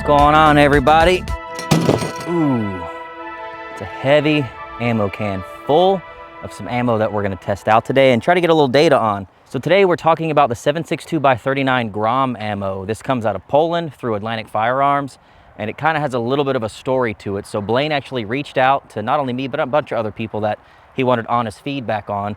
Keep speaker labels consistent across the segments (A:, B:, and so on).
A: going on, everybody? Ooh, it's a heavy ammo can full of some ammo that we're going to test out today and try to get a little data on. So today we're talking about the 7.62x39 GROM ammo. This comes out of Poland through Atlantic Firearms, and it kind of has a little bit of a story to it. So Blaine actually reached out to not only me, but a bunch of other people that he wanted honest feedback on.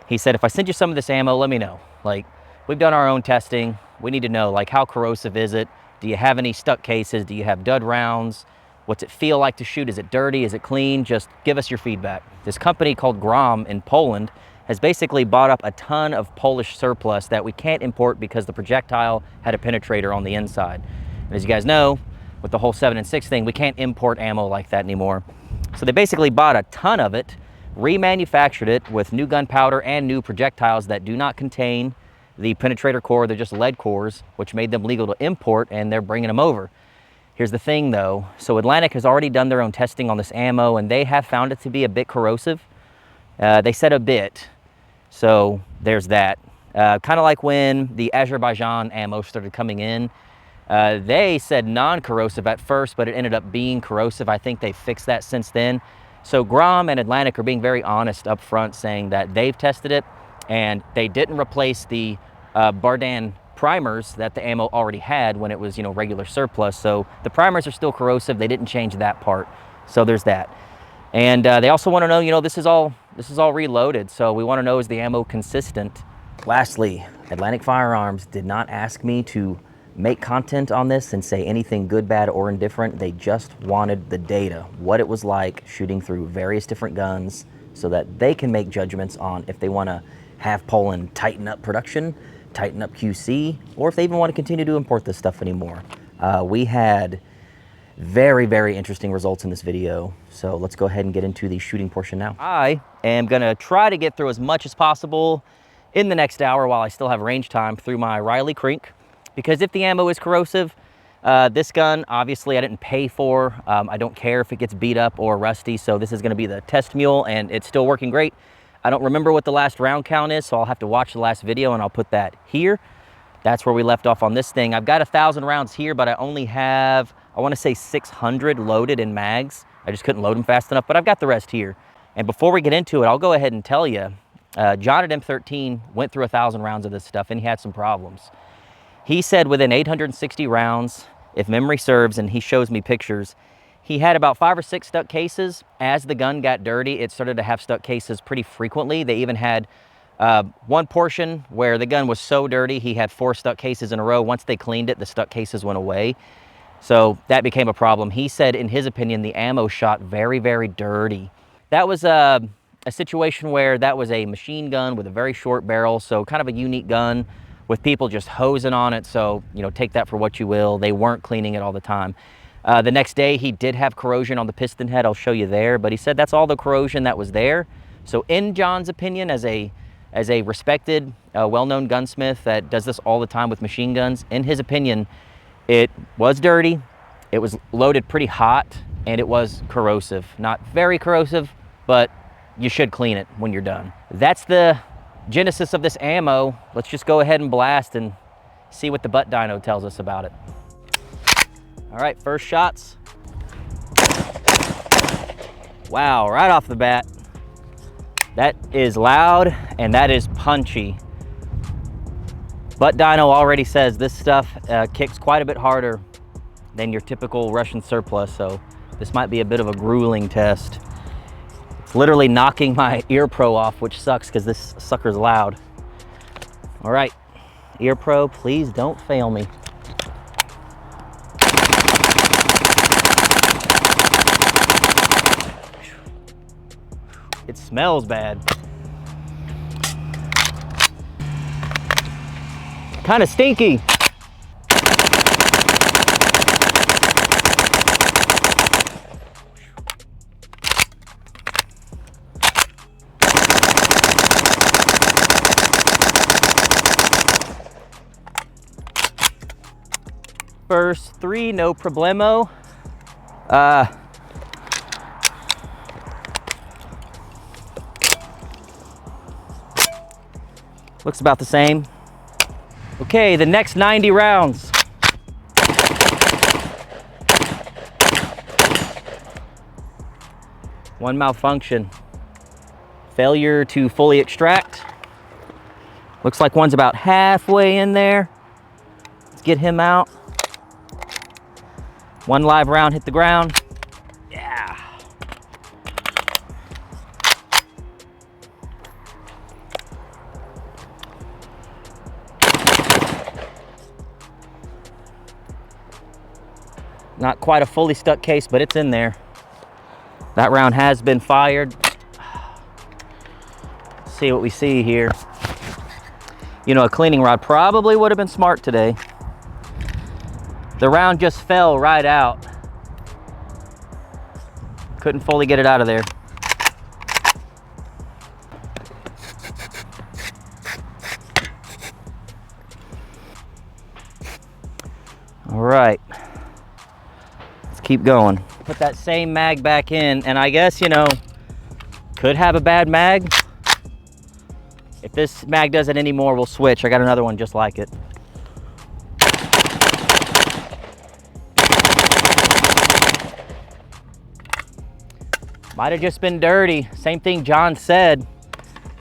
A: He said, if I send you some of this ammo, let me know. Like, we've done our own testing. We need to know, like, how corrosive is it? Do you have any stuck cases? Do you have dud rounds? What's it feel like to shoot? Is it dirty? Is it clean? Just give us your feedback. This company called GROM in Poland has basically bought up a ton of Polish surplus that we can't import because the projectile had a penetrator on the inside. And as you guys know, with the whole 7.6 thing, we can't import ammo like that anymore. So they basically bought a ton of it, remanufactured it with new gunpowder and new projectiles that do not contain the penetrator core. They're just lead cores, which made them legal to import, and they're bringing them over. Here's the thing though. So Atlantic has already done their own testing on this ammo, and they have found it to be a bit corrosive. They said a bit, so there's that. Kind of like when the Azerbaijan ammo started coming in. They said non-corrosive at first, but it ended up being corrosive. I think they fixed that since then. So GROM and Atlantic are being very honest up front, saying that they've tested it and they didn't replace the Bardan primers that the ammo already had when it was, you know, regular surplus. So the primers are still corrosive. They didn't change that part. So there's that. And they also want to know, you know, this is all reloaded. So we want to know, is the ammo consistent? Lastly, Atlantic Firearms did not ask me to make content on this and say anything good, bad, or indifferent. They just wanted the data, what it was like shooting through various different guns, so that they can make judgments on if they want to have Poland tighten up production, tighten up QC, or if they even want to continue to import this stuff anymore. We had very, very interesting results in this video, so let's go ahead and get into the shooting portion now. I am gonna try to get through as much as possible in the next hour while I still have range time through my Riley Krink, because if the ammo is corrosive, this gun, obviously I didn't pay for. I don't care if it gets beat up or rusty, so this is gonna be the test mule, and it's still working great. I don't remember what the last round count is, so I'll have to watch the last video and I'll put that here. That's where we left off on this thing. I've got 1,000 rounds here, but I only have, I wanna say 600 loaded in mags. I just couldn't load them fast enough, but I've got the rest here. And before we get into it, I'll go ahead and tell you, John at M13 went through 1,000 rounds of this stuff and he had some problems. He said within 860 rounds, if memory serves, and he shows me pictures, he had about 5 or 6 stuck cases. As the gun got dirty, it started to have stuck cases pretty frequently. They even had one portion where the gun was so dirty, he had 4 stuck cases in a row. Once they cleaned it, the stuck cases went away. So that became a problem. He said, in his opinion, the ammo shot very, very dirty. That was a situation where that was a machine gun with a very short barrel, so kind of a unique gun with people just hosing on it. So, you know, take that for what you will. They weren't cleaning it all the time. The next day, he did have corrosion on the piston head. I'll show you there, but he said that's all the corrosion that was there. So in John's opinion, as a respected, well-known gunsmith that does this all the time with machine guns, in his opinion, it was dirty, it was loaded pretty hot, and it was corrosive. Not very corrosive, but you should clean it when you're done. That's the genesis of this ammo. Let's just go ahead and blast and see what the butt dyno tells us about it. All right, first shots. Wow, right off the bat. That is loud and that is punchy. Butt dyno already says this stuff kicks quite a bit harder than your typical Russian surplus, so this might be a bit of a grueling test. It's literally knocking my ear pro off, which sucks because this sucker's loud. All right, ear pro, please don't fail me. It smells bad. Kind of stinky. First 3, no problemo. Looks about the same. Okay, the next 90 rounds. One malfunction. Failure to fully extract. Looks like one's about halfway in there. Let's get him out. One live round hit the ground. Yeah. Not quite a fully stuck case, but it's in there. That round has been fired. Let's see what we see here. You know, a cleaning rod probably would have been smart today. The round just fell right out. Couldn't fully get it out of there. All right, let's keep going. Put that same mag back in, and I guess, you know, could have a bad mag. If this mag does it anymore, we'll switch. I got another one just like it. Might have just been dirty. Same thing John said.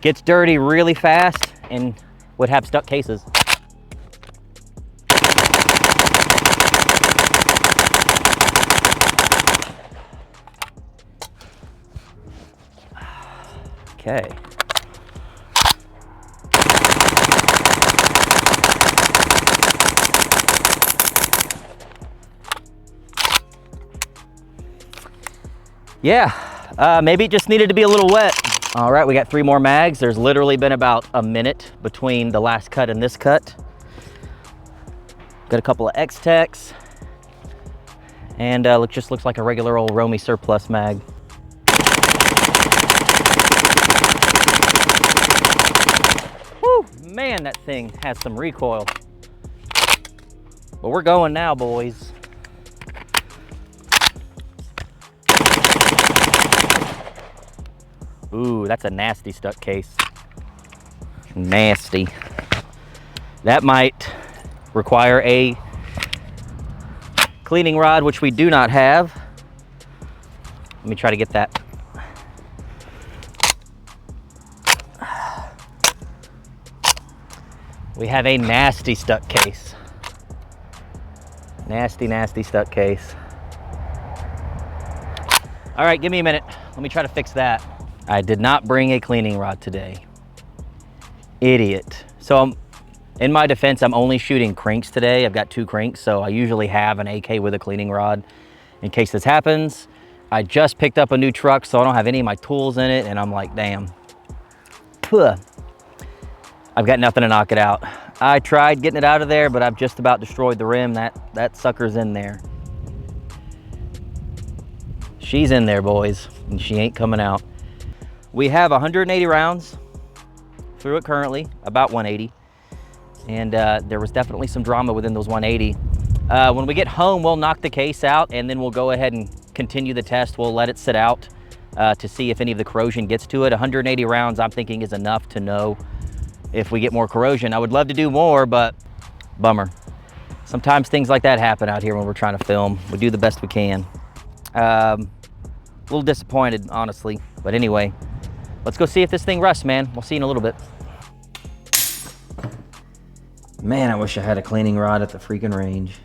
A: Gets dirty really fast and would have stuck cases. Okay. Yeah, maybe it just needed to be a little wet. All right, we got 3 more mags. There's literally been about a minute between the last cut and this cut. Got a couple of X-Techs. And just looks like a regular old Romy surplus mag. Woo, man, that thing has some recoil. But we're going now, boys. Ooh, that's a nasty stuck case. Nasty. That might require a cleaning rod, which we do not have. Let me try to get that. We have a nasty stuck case. Nasty, nasty stuck case. All right, give me a minute. Let me try to fix that. I did not bring a cleaning rod today. Idiot. So in my defense, I'm only shooting Krinks today. I've got 2 Krinks, so I usually have an AK with a cleaning rod in case this happens. I just picked up a new truck, so I don't have any of my tools in it, and I'm like, damn. Puh. I've got nothing to knock it out. I tried getting it out of there, but I've just about destroyed the rim. That sucker's in there. She's in there, boys, and she ain't coming out. We have 180 rounds through it currently, about 180. And there was definitely some drama within those 180. When we get home, we'll knock the case out, and then we'll go ahead and continue the test. We'll let it sit out to see if any of the corrosion gets to it. 180 rounds, I'm thinking, is enough to know if we get more corrosion. I would love to do more, but bummer. Sometimes things like that happen out here when we're trying to film. We do the best we can. A little disappointed, honestly. But anyway, let's go see if this thing rusts, man. We'll see in a little bit. Man, I wish I had a cleaning rod at the freaking range.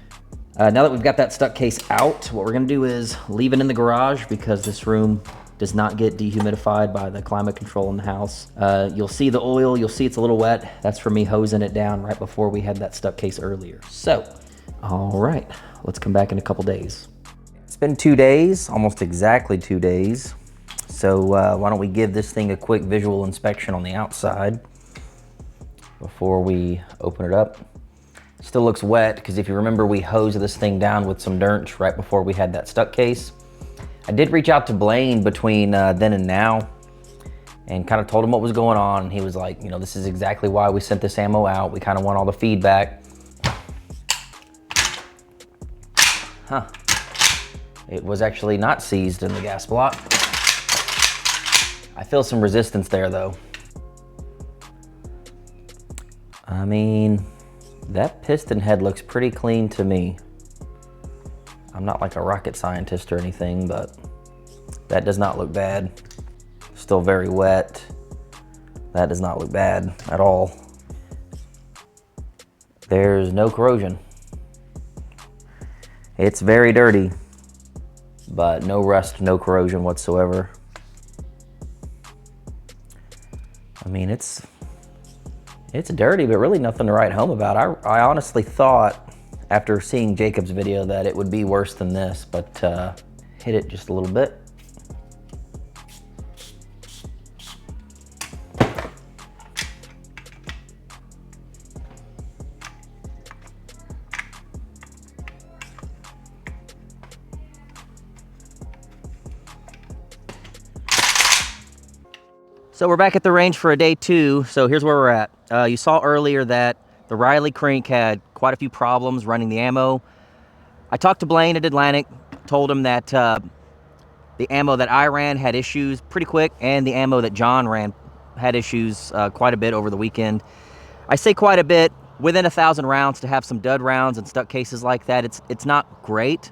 A: Now that we've got that stuck case out, what we're gonna do is leave it in the garage because this room does not get dehumidified by the climate control in the house. You'll see the oil, you'll see it's a little wet. That's from me hosing it down right before we had that stuck case earlier. So, all right, let's come back in a couple days. It's been 2 days, almost exactly 2 days. So why don't we give this thing a quick visual inspection on the outside before we open it up. Still looks wet because if you remember, we hosed this thing down with some dirt right before we had that stuck case. I did reach out to Blaine between then and now and kind of told him what was going on. And he was like, you know, this is exactly why we sent this ammo out. We kind of want all the feedback. Huh. It was actually not seized in the gas block. I feel some resistance there though. I mean, that piston head looks pretty clean to me. I'm not like a rocket scientist or anything, but That does not look bad. Still very wet. That does not look bad at all. There's no corrosion. It's very dirty, but no rust, no corrosion whatsoever. I mean, it's dirty, but really nothing to write home about. I honestly thought after seeing Jacob's video that it would be worse than this, but hit it just a little bit. So we're back at the range for a day 2. So here's where we're at. You saw earlier that the Riley Krink had quite a few problems running the ammo. I talked to Blaine at Atlantic, told him that the ammo that I ran had issues pretty quick, and the ammo that John ran had issues quite a bit over the weekend. I say quite a bit, within 1,000 rounds to have some dud rounds and stuck cases like that, it's not great.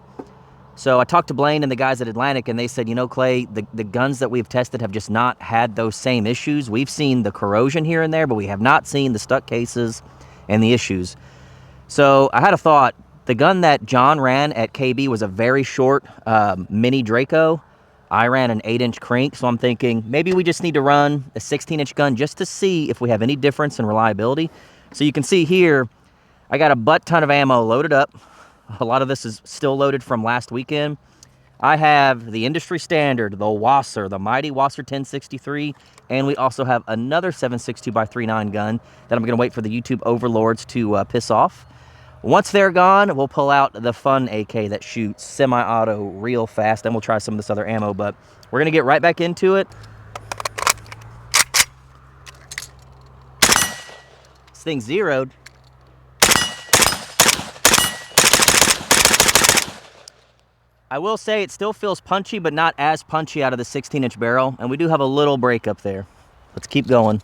A: So I talked to Blaine and the guys at Atlantic, and they said, you know, Clay, the guns that we've tested have just not had those same issues. We've seen the corrosion here and there, but we have not seen the stuck cases and the issues. So I had a thought. The gun that John ran at KB was a very short mini Draco. I ran an 8-inch Krink, so I'm thinking maybe we just need to run a 16-inch gun just to see if we have any difference in reliability. So you can see here, I got a butt ton of ammo loaded up. A lot of this is still loaded from last weekend. I have the industry standard, the WASR, the Maadi WASR 1063, and we also have another 7.62x39 gun that I'm going to wait for the YouTube overlords to piss off. Once they're gone, we'll pull out the fun AK that shoots semi-auto real fast, and we'll try some of this other ammo, but we're going to get right back into it. This thing's zeroed. I will say it still feels punchy, but not as punchy out of the 16-inch barrel, and we do have a little break up there. Let's keep going.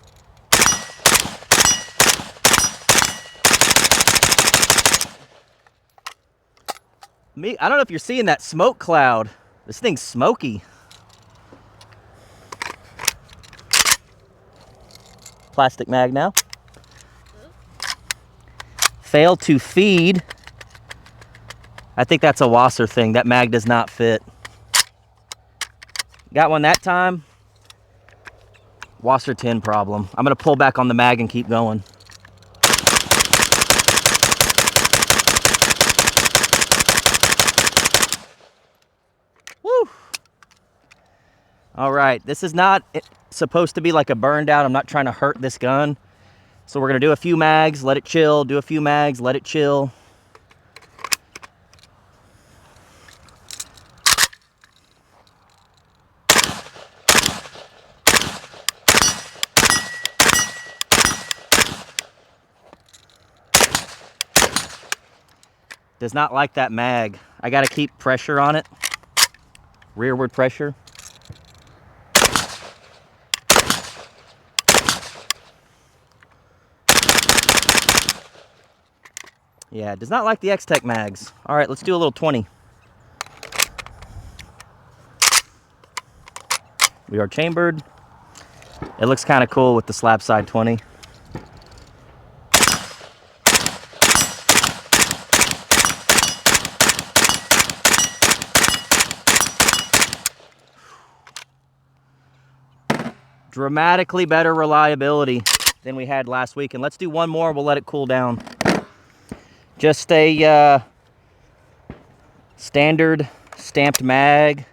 A: I don't know if you're seeing that smoke cloud. This thing's smoky. Plastic mag now. Failed to feed. I think that's a WASR thing. That mag does not fit. Got one that time. WASR 10 problem. I'm going to pull back on the mag and keep going. Woo! All right, this is not supposed to be like a burn down. I'm not trying to hurt this gun. So we're going to do a few mags, let it chill, do a few mags, let it chill. Does not like that mag. I got to keep pressure on it. Rearward pressure. Yeah, it does not like the X-Tech mags. All right, let's do a little 20. We are chambered. It looks kind of cool with the slab side 20. Dramatically better reliability than we had last week. And let's do one more. We'll let it cool down. Just a standard stamped mag.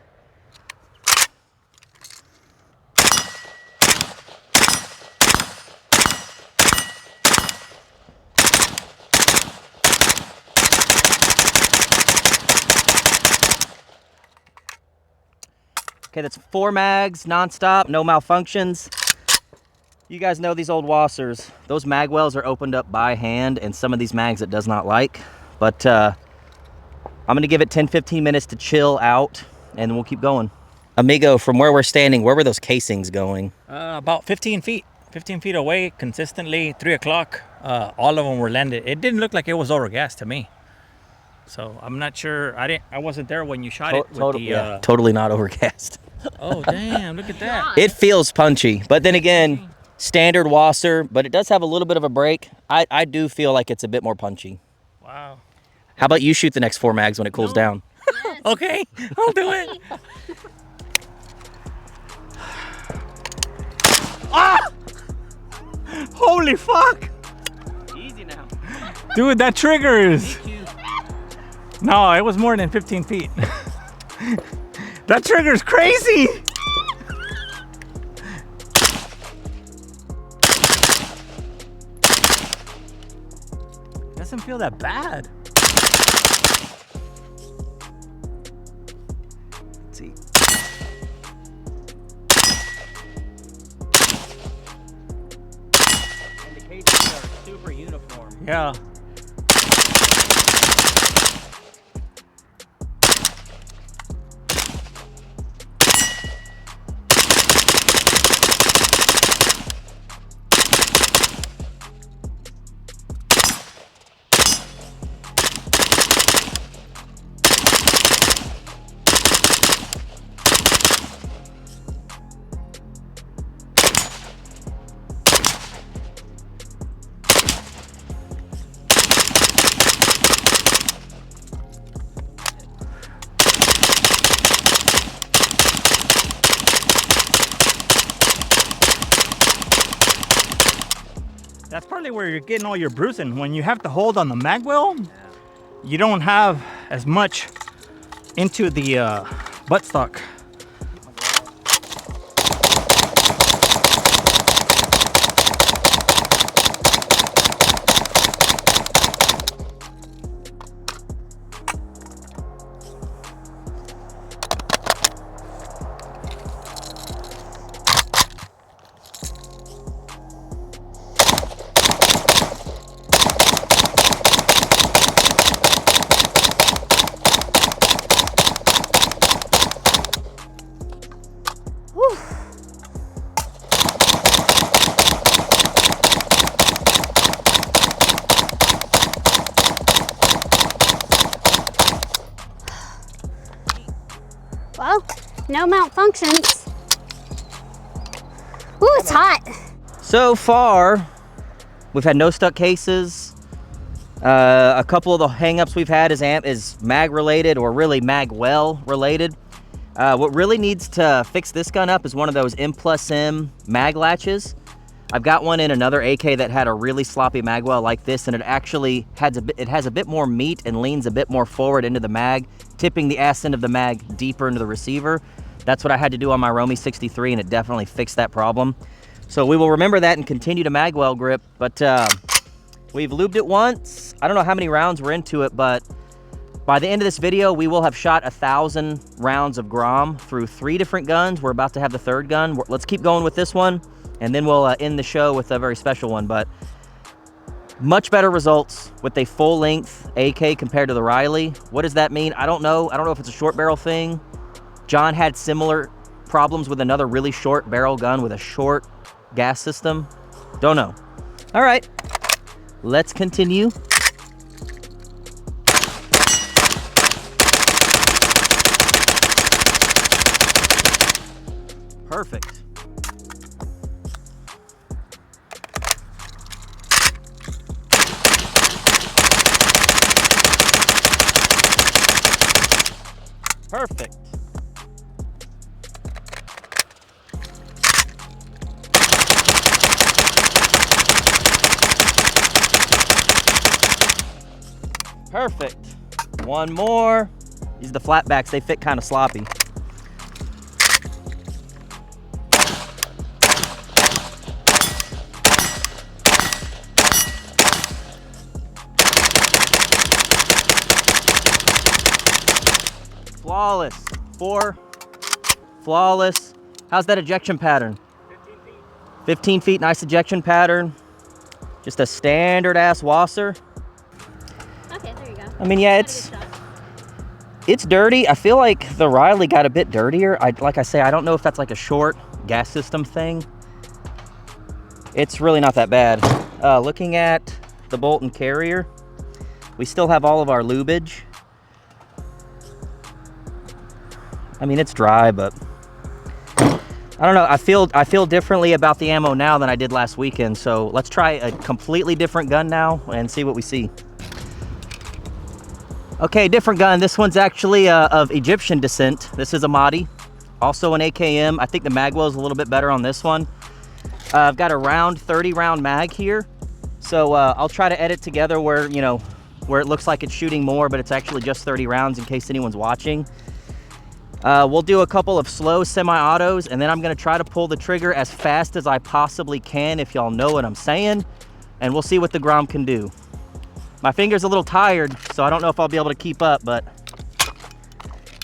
A: Okay, that's 4 mags, non-stop, no malfunctions. You guys know these old WASRs. Those mag wells are opened up by hand, and some of these mags it does not like. But I'm gonna give it 10-15 minutes to chill out, and then we'll keep going. Amigo, from where we're standing, where were those casings going?
B: About 15 feet. 15 feet away, consistently, 3 o'clock. All of them were landed. It didn't look like it was over gas to me. So I'm not sure. I wasn't there when you shot it.
A: Totally not overcast.
B: Oh, damn, look at that.
A: It feels punchy, but then again, standard WASR, but it does have a little bit of a break. I do feel like it's a bit more punchy.
B: Wow.
A: How about you shoot the next 4 mags when it cools down?
C: Yes.
B: Okay, I'll do it. Ah! Holy fuck!
A: Easy now.
B: Dude, that triggers. No, it was more than 15 feet. That trigger's crazy. Doesn't feel that bad.
A: Let's see. And the cases are super uniform.
B: Yeah. That's probably where you're getting all your bruising. When you have to hold on the mag well, you don't have as much into the buttstock.
C: Well, no malfunctions. Ooh, it's hot.
A: So far, we've had no stuck cases. A couple of the hangups we've had is mag related, or really mag well related. What really needs to fix this gun up is one of those M+M mag latches. I've got one in another AK that had a really sloppy mag well like this, and it actually has a bit more meat and leans a bit more forward into the mag, tipping the ass end of the mag deeper into the receiver. That's what I had to do on my Romy 63, and it definitely fixed that problem. So we will remember that and continue to mag well grip, but we've lubed it once. I don't know how many rounds we're into it, but by the end of this video, we will have shot 1,000 rounds of GROM through 3 different guns. We're about to have the 3rd gun. Let's keep going with this one, and then we'll end the show with a very special one. But much better results with a full-length AK compared to the Riley. What does that mean? I don't know. I don't know if it's a short barrel thing. John had similar problems with another really short barrel gun with a short gas system. Don't know. All right, let's continue. Perfect. Perfect. Perfect. One more. These are the flatbacks. They fit kind of sloppy. Flawless. 4. Flawless. How's that ejection pattern?
B: 15 feet.
A: 15 feet, nice ejection pattern. Just a standard ass WASR.
C: Okay, there you go.
A: I mean, yeah, it's dirty. I feel like the Riley got a bit dirtier. Like I say, I don't know if that's like a short gas system thing. It's really not that bad. Looking at the bolt and carrier, we still have all of our lubage. I mean, it's dry, but I don't know, I feel differently about the ammo now than I did last weekend, so let's try a completely different gun now and see what we see. Okay, different gun. This one's actually of Egyptian descent. This is a Maadi, also an AKM. I think the magwell is a little bit better on this one. I've got a round 30 round mag here, so I'll try to edit together where, you know, where it looks like it's shooting more, but it's actually just 30 rounds in case anyone's watching. We'll do a couple of slow semi-autos, and then I'm gonna try to pull the trigger as fast as I possibly can, if y'all know what I'm saying, and we'll see what the GROM can do. My finger's a little tired, so I don't know if I'll be able to keep up, but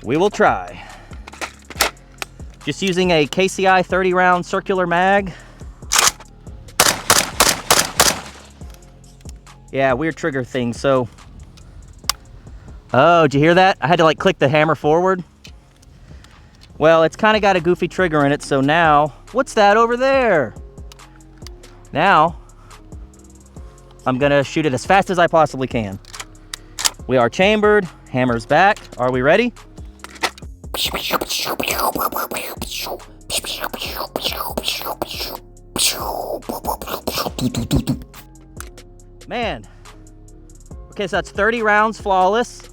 A: we will try. Just using a KCI 30 round circular mag. Yeah, weird trigger thing, so. Oh, did you hear that? I had to like click the hammer forward. Well, it's kind of got a goofy trigger in it, so now, what's that over there? Now, I'm gonna shoot it as fast as I possibly can. We are chambered, hammer's back. Are we ready? Man. Okay, so that's 30 rounds flawless.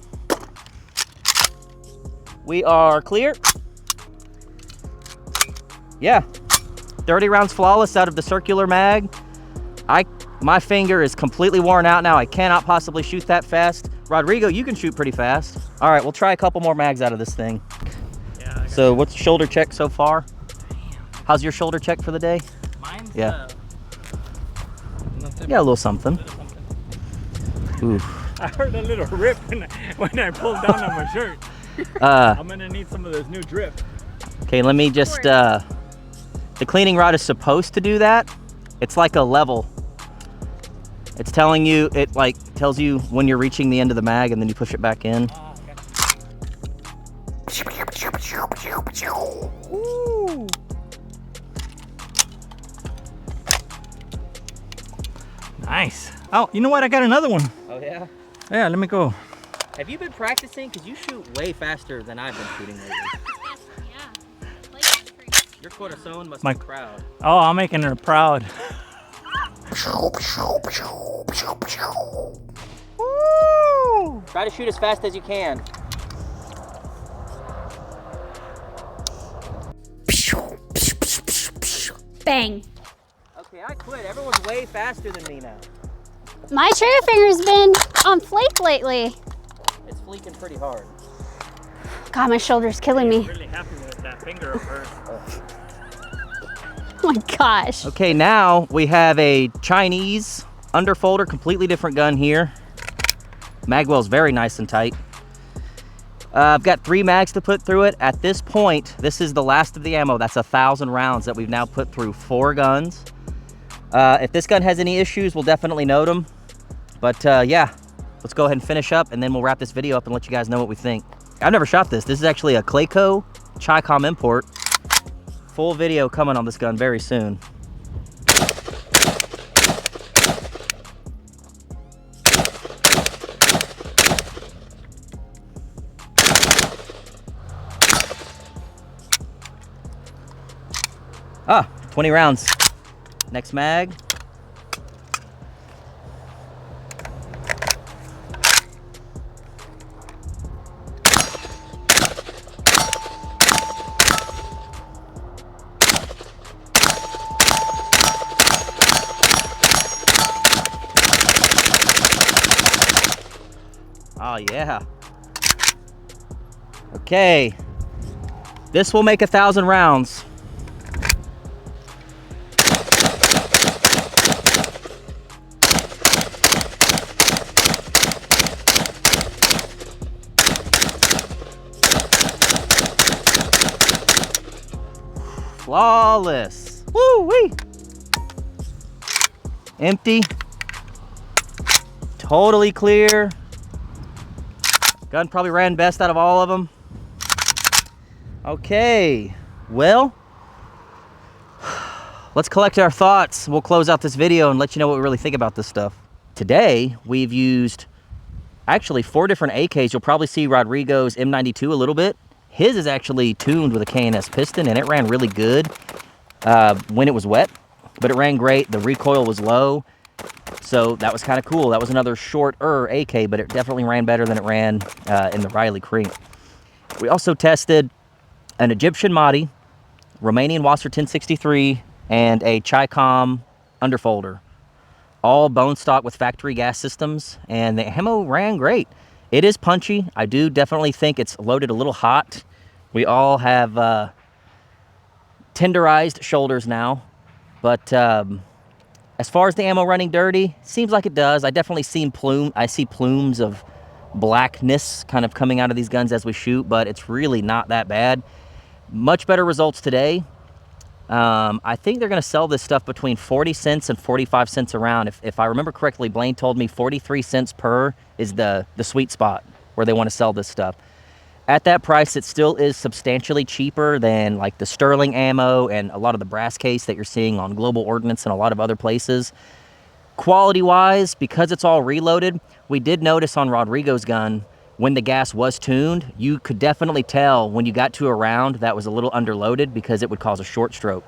A: We are clear. Yeah, 30 rounds flawless out of the circular mag. My finger is completely worn out now. I cannot possibly shoot that fast. Rodrigo, you can shoot pretty fast. All right, we'll try a couple more mags out of this thing.
B: Yeah.
A: So what's shoulder check so far? How's your shoulder check for the day?
B: Mine's
A: Yeah.
B: Nothing.
A: Yeah, a little something. Ooh.
B: I heard a little rip when I pulled down on my shirt. I'm gonna need some of this new drip.
A: Okay, let me just, the cleaning rod is supposed to do that. It's like a level. It's telling you, it like tells you when you're reaching the end of the mag and then you push it back in.
B: Ooh. Nice. Oh, you know what? I got another one.
A: Oh yeah?
B: Yeah, let me go.
A: Have you been practicing? Because you shoot way faster than I've been shooting lately. Your corazon must be proud.
B: Oh, I'm making her proud.
A: Woo! Try to shoot as fast as you can.
C: Bang.
A: Okay, I quit. Everyone's way faster than me now.
C: My trigger finger's been on flake lately.
A: It's fleeking pretty hard.
C: God, my shoulder's killing me.
B: I'm really happy with that finger of hers.
C: Oh my gosh.
A: Okay, now we have a Chinese underfolder, completely different gun here. Magwell's very nice and tight. I've got 3 mags to put through it. At this point, this is the last of the ammo. That's 1,000 rounds that we've now put through 4 guns. If this gun has any issues, we'll definitely note them. But yeah, let's go ahead and finish up and then we'll wrap this video up and let you guys know what we think. I've never shot this. This is actually a Clayco Chicom import. Full video coming on this gun very soon. Ah, 20 rounds. Next mag. Oh yeah. Okay. This will make 1,000 rounds. Flawless. Woo-wee. Empty. Totally clear. Gun probably ran best out of all of them. Okay, well, let's collect our thoughts. We'll close out this video and let you know what we really think about this stuff. Today, we've used actually 4 different AKs. You'll probably see Rodrigo's M92 a little bit. His is actually tuned with a K&S piston, and it ran really good when it was wet, but it ran great. The recoil was low, so that was kind of cool. That was another shorter AK, but it definitely ran better than it ran in the Riley Krink. We also tested an Egyptian Maadi, Romanian WASR 1063, and a Chicom underfolder. All bone stock with factory gas systems, and the ammo ran great. It is punchy. I do definitely think it's loaded a little hot. We all have tenderized shoulders now, but as far as the ammo running dirty, seems like it does. I definitely see plumes of blackness kind of coming out of these guns as we shoot, but it's really not that bad. Much better results today. I think they're going to sell this stuff between 40 cents and 45 cents a round. If I remember correctly, Blaine told me 43 cents per is the sweet spot where they want to sell this stuff. At that price, it still is substantially cheaper than like the Sterling ammo and a lot of the brass case that you're seeing on Global Ordnance and a lot of other places. Quality-wise, because it's all reloaded, we did notice on Rodrigo's gun, when the gas was tuned, you could definitely tell when you got to a round that was a little underloaded because it would cause a short stroke.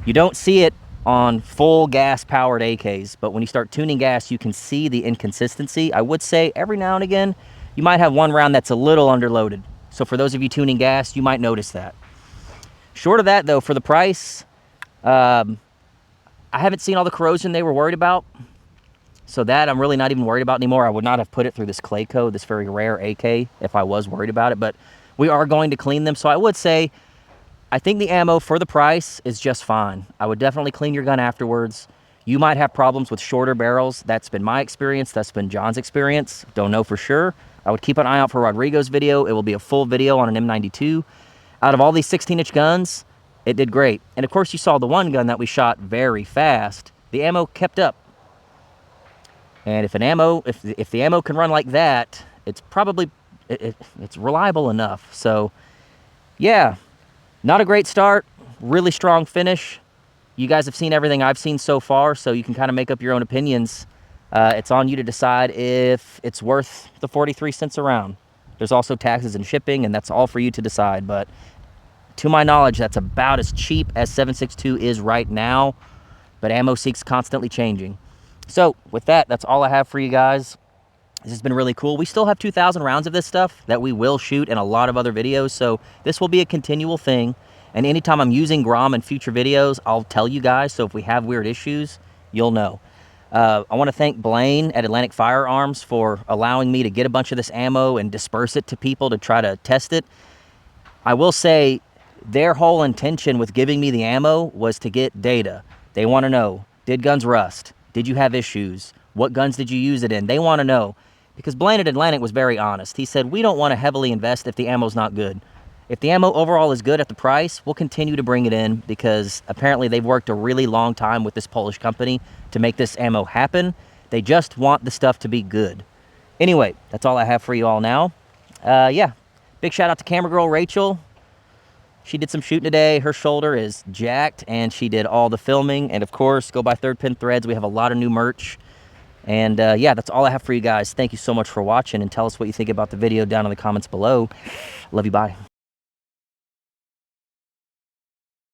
A: You don't see it on full gas-powered AKs, but when you start tuning gas, you can see the inconsistency. I would say every now and again, you might have one round that's a little underloaded. So for those of you tuning gas, you might notice that. Short of that, though, for the price, I haven't seen all the corrosion they were worried about. So that I'm really not even worried about anymore. I would not have put it through this Clayco, this very rare AK, if I was worried about it. But we are going to clean them. So I would say, I think the ammo for the price is just fine. I would definitely clean your gun afterwards. You might have problems with shorter barrels. That's been my experience. That's been John's experience. Don't know for sure. I would keep an eye out for Rodrigo's video. It will be a full video on an M92. Out of all these 16-inch guns, it did great. And of course, you saw the one gun that we shot very fast. The ammo kept up. And if the ammo can run like that, it's probably, it's reliable enough. So, yeah, not a great start, really strong finish. You guys have seen everything I've seen so far, so you can kind of make up your own opinions. It's on you to decide if it's worth the 43 cents a round. There's also taxes and shipping, and that's all for you to decide. But to my knowledge, that's about as cheap as 7.62 is right now. But AmmoSeek's constantly changing. So with that, that's all I have for you guys. This has been really cool. We still have 2,000 rounds of this stuff that we will shoot in a lot of other videos. So this will be a continual thing. And anytime I'm using GROM in future videos, I'll tell you guys. So if we have weird issues, you'll know. I want to thank Blaine at Atlantic Firearms for allowing me to get a bunch of this ammo and disperse it to people to try to test it. I will say their whole intention with giving me the ammo was to get data. They want to know, did guns rust? Did you have issues? What guns did you use it in? They want to know. Because Blaine at Atlantic was very honest. He said, we don't want to heavily invest if the ammo's not good. If the ammo overall is good at the price, we'll continue to bring it in because apparently they've worked a really long time with this Polish company to make this ammo happen. They just want the stuff to be good. Anyway, that's all I have for you all now. Yeah, big shout out to camera girl Rachel. She did some shooting today. Her shoulder is jacked, and she did all the filming. And, of course, go buy Third Pin Threads. We have a lot of new merch. And, yeah, that's all I have for you guys. Thank you so much for watching, and tell us what you think about the video down in the comments below. Love you. Bye.